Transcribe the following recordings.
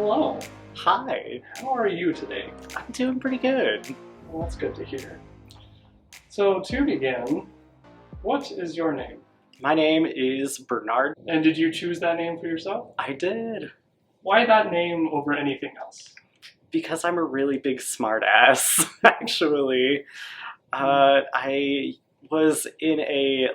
Hello. Hi. How are you today? I'm doing pretty good. Well, that's good to hear. So, to begin, what is your name? My name is Bernard. And did you choose that name for yourself? I did. Why that name over anything else? Because I'm a really big smartass, actually. I was in a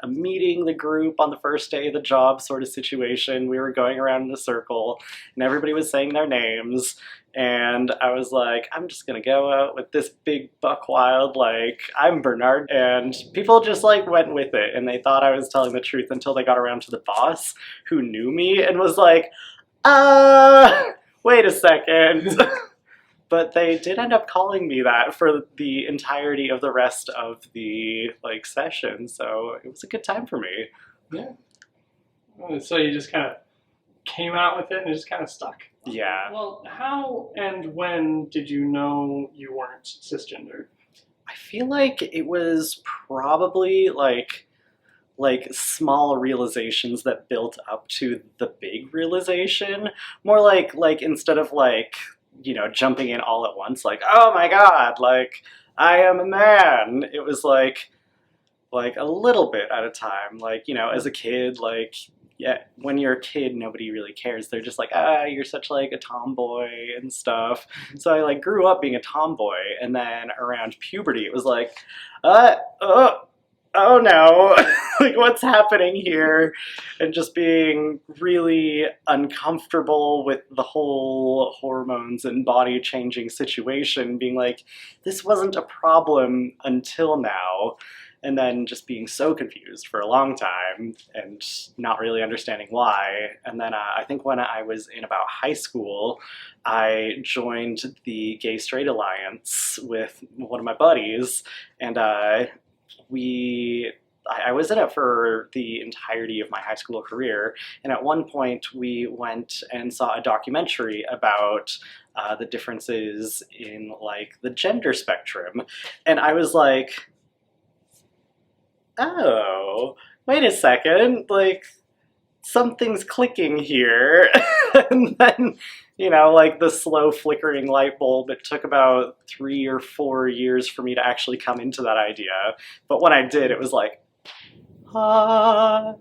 meeting the group on the first day of the job sort of situation. We were going around in a circle and everybody was saying their names, and I was like, I'm just gonna go out with this big buck wild, I'm Bernard, and people just went with it and they thought I was telling the truth until they got around to the boss who knew me and was like, wait a second. But they did end up calling me that for the entirety of the rest of the session, so it was a good time for me. Yeah. So you just kind of came out with it and it just kind of stuck. Yeah. Well, how and when did you know you weren't cisgender? I feel like it was probably small realizations that built up to the big realization. More like instead of jumping in all at once, oh my god, I am a man. It was like a little bit at a time. As a kid, yeah, when you're a kid, nobody really cares. They're just you're such a tomboy and stuff. So I grew up being a tomboy, and then around puberty, it was oh no, what's happening here? And just being really uncomfortable with the whole hormones and body changing situation, being this wasn't a problem until now. And then just being so confused for a long time and not really understanding why. And then I think when I was in about high school, I joined the Gay Straight Alliance with one of my buddies, and I was in it for the entirety of my high school career, and at one point we went and saw a documentary about the differences in the gender spectrum, and I was like, oh, wait a second, something's clicking here. And then, the slow flickering light bulb, it took about 3 or 4 years for me to actually come into that idea. But when I did, it was oh,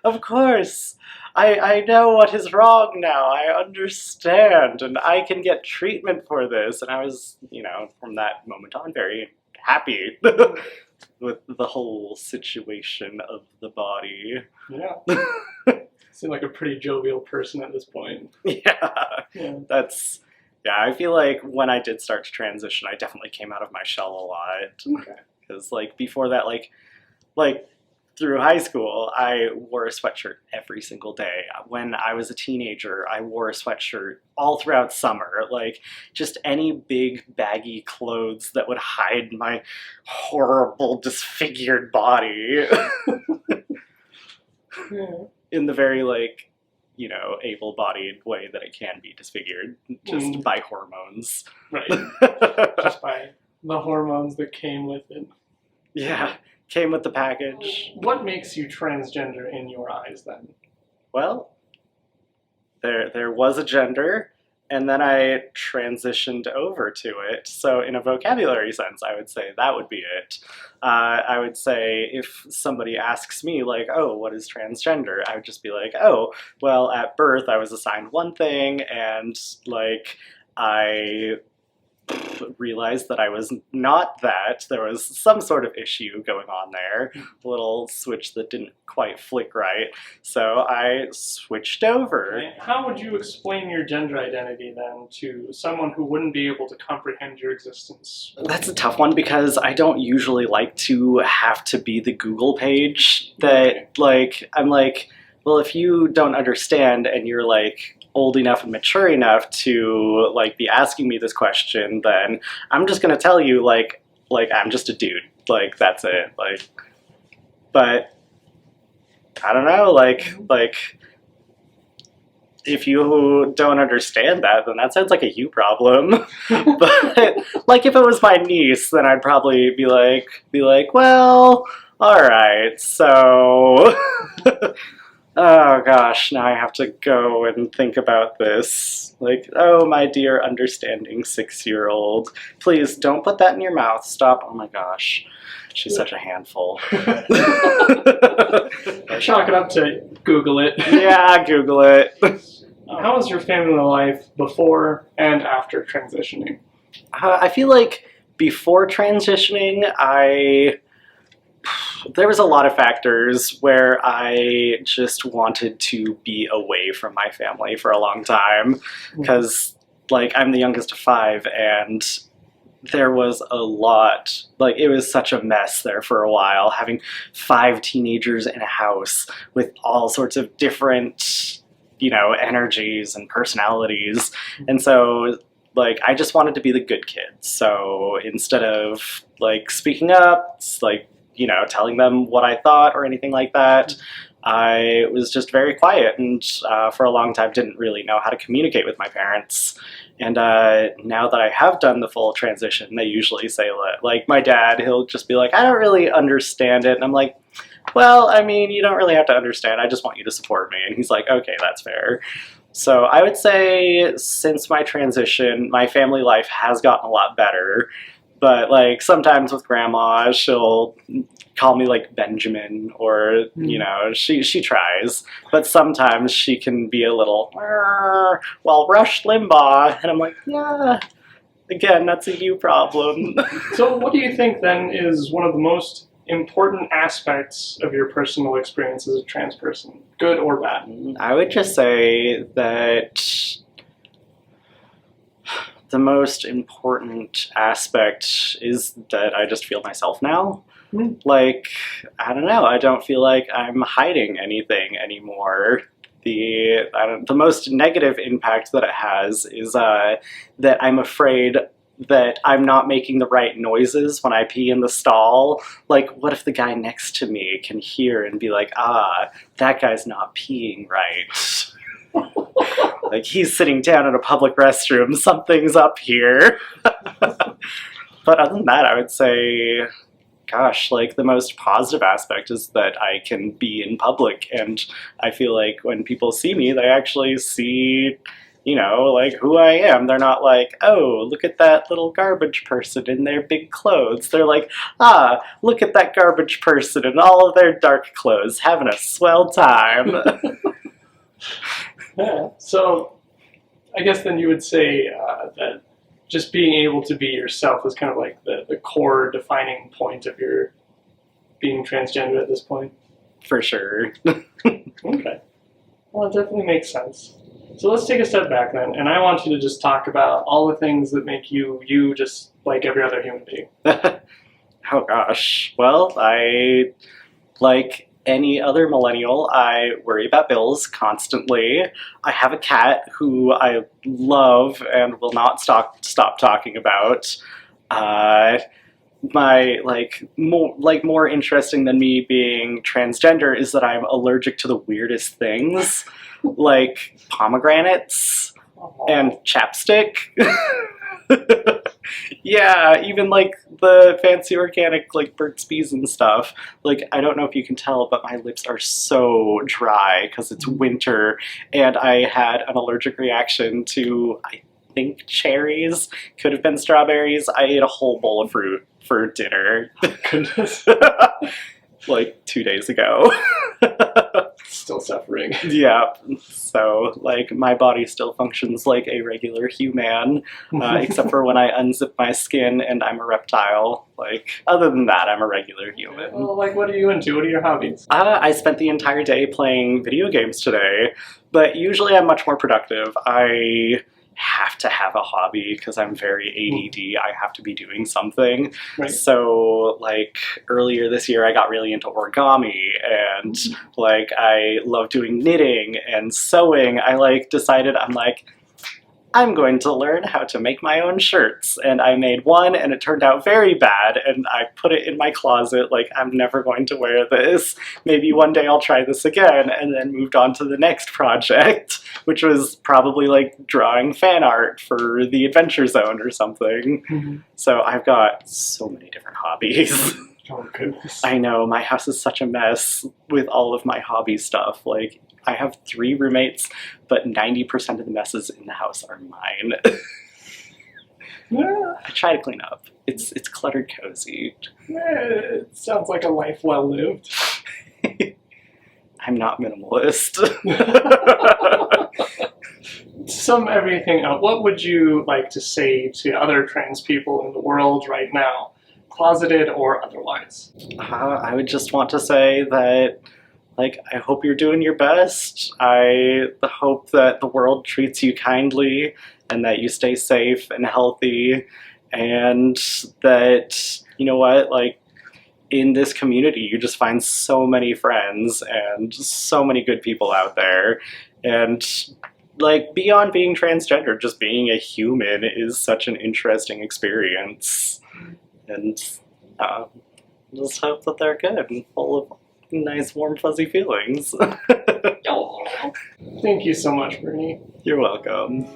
of course, I know what is wrong now. I understand, and I can get treatment for this. And I was, from that moment on, very happy with the whole situation of the body. Yeah. Seem like a pretty jovial person at this point. Yeah. I feel like when I did start to transition, I definitely came out of my shell a lot. Okay. Because before that, through high school, I wore a sweatshirt every single day. When I was a teenager, I wore a sweatshirt all throughout summer. Just any big baggy clothes that would hide my horrible disfigured body. Yeah. In the very able-bodied way that it can be disfigured, just by hormones. Right. Just by the hormones that came with it. Yeah. Came with the package. What makes you transgender in your eyes, then? Well, there was a gender, and then I transitioned over to it. So in a vocabulary sense, I would say that would be it. I would say if somebody asks me, oh, what is transgender? I would just be oh, well, at birth I was assigned one thing, and I realized that I was not that. There was some sort of issue going on there, a little switch that didn't quite flick right, so I switched over. Right. How would you explain your gender identity then to someone who wouldn't be able to comprehend your existence? That's a tough one because I don't usually like to have to be the Google page that I'm well, if you don't understand and you're old enough and mature enough to be asking me this question, then I'm just gonna tell you I'm just a dude, that's it. But I don't know, if you don't understand that, then that sounds like a you problem. But if it was my niece, then I'd probably be well, all right, so Oh gosh, now I have to go and think about this. Like, oh, my dear understanding 6-year-old. Please don't put that in your mouth. Stop. Oh my gosh. She's such a handful. Chalk it up to Google it. Yeah, Google it. How was your family life before and after transitioning? I feel like before transitioning, there was a lot of factors where I just wanted to be away from my family for a long time because, like, I'm the youngest of 5, and there was a lot, like, it was such a mess there for a while, having 5 teenagers in a house with all sorts of different, energies and personalities. And so, like, I just wanted to be the good kid. So instead of, like, speaking up, like, telling them what I thought or anything like that, I was just very quiet and for a long time didn't really know how to communicate with my parents. And now that I have done the full transition, they usually say, like, my dad, he'll just be like, I don't really understand it. And I'm like, well, I mean, you don't really have to understand. I just want you to support me. And he's like, okay, that's fair. So I would say since my transition, my family life has gotten a lot better. But, like, sometimes with grandma, she'll call me, like, Benjamin, or, she tries. But sometimes she can be a little, well, Rush Limbaugh. And I'm like, yeah, again, that's a you problem. So what do you think, then, is one of the most important aspects of your personal experience as a trans person, good or bad? I would just say that the most important aspect is that I just feel myself now. Like, I don't know, I don't feel like I'm hiding anything anymore. The most negative impact that it has is that I'm afraid that I'm not making the right noises when I pee in the stall. Like, what if the guy next to me can hear and be like, that guy's not peeing right. Like, he's sitting down in a public restroom, something's up here. But other than that, I would say, gosh, like, the most positive aspect is that I can be in public, and I feel like when people see me, they actually see, like, who I am. They're not like, oh, look at that little garbage person in their big clothes. They're like, look at that garbage person in all of their dark clothes, having a swell time. Yeah. So I guess then you would say that just being able to be yourself is kind of like the core defining point of your being transgender at this point. For sure. Okay. Well, it definitely makes sense. So let's take a step back then, and I want you to just talk about all the things that make you just like every other human being. Oh gosh. Well, like any other millennial, I worry about bills constantly. I have a cat who I love and will not stop talking about. More interesting than me being transgender is that I'm allergic to the weirdest things, like pomegranates and chapstick. Yeah, even like the fancy organic, like Burt's Bees and stuff. Like, I don't know if you can tell, but my lips are so dry because it's winter, and I had an allergic reaction to, I think, cherries. Could have been strawberries. I ate a whole bowl of fruit for dinner. Goodness. Like 2 days ago. Still suffering. Yeah, so, like, my body still functions like a regular human, except for when I unzip my skin and I'm a reptile. Like, other than that, I'm a regular human. Well, like, what are you into? What are your hobbies? I spent the entire day playing video games today, but usually I'm much more productive. I have to have a hobby because I'm very ADD. I have to be doing something. Right. So, like, earlier this year I got really into origami, and like, I love doing knitting and sewing. I decided I'm going to learn how to make my own shirts, and I made one and it turned out very bad, and I put it in my closet like, I'm never going to wear this. Maybe one day I'll try this again, and then moved on to the next project, which was probably like drawing fan art for the Adventure Zone or something. So I've got so many different hobbies. Oh goodness. I know, my house is such a mess with all of my hobby stuff. Like, I have 3 roommates, but 90% of the messes in the house are mine. Yeah, I try to clean up. It's cluttered cozy. it sounds like a life well lived. I'm not minimalist. To sum everything up, what would you like to say to other trans people in the world right now, closeted or otherwise? I would just want to say that, like, I hope you're doing your best. I hope that the world treats you kindly and that you stay safe and healthy, and that, you know what, like, in this community you just find so many friends and so many good people out there. And, like, beyond being transgender, just being a human is such an interesting experience. And just hope that they're good and full of nice, warm, fuzzy feelings. Oh. Thank you so much, Bernie. You're welcome.